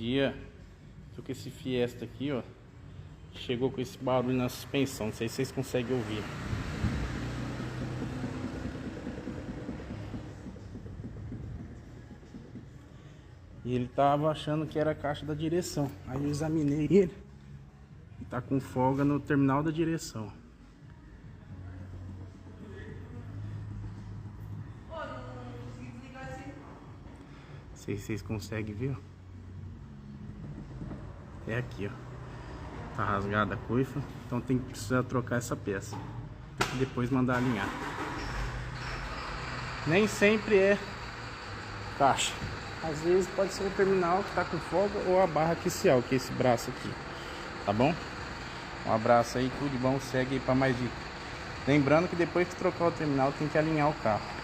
dia tô com esse Fiesta aqui, ó. Chegou com esse barulho na suspensão. Não sei se vocês conseguem ouvir. E ele tava achando que era a caixa da direção. Aí eu examinei ele e tá com folga no terminal da direção. Não sei se vocês conseguem ver, ó. É aqui, ó. Tá rasgada a coifa, então tem que precisar trocar essa peça e depois mandar alinhar. Nem sempre é caixa. Às vezes pode ser o terminal que tá com folga ou a barra axial, que é esse braço aqui. Tá bom? Um abraço aí, tudo de bom, segue aí pra mais dicas. Lembrando que depois que trocar o terminal tem que alinhar o carro.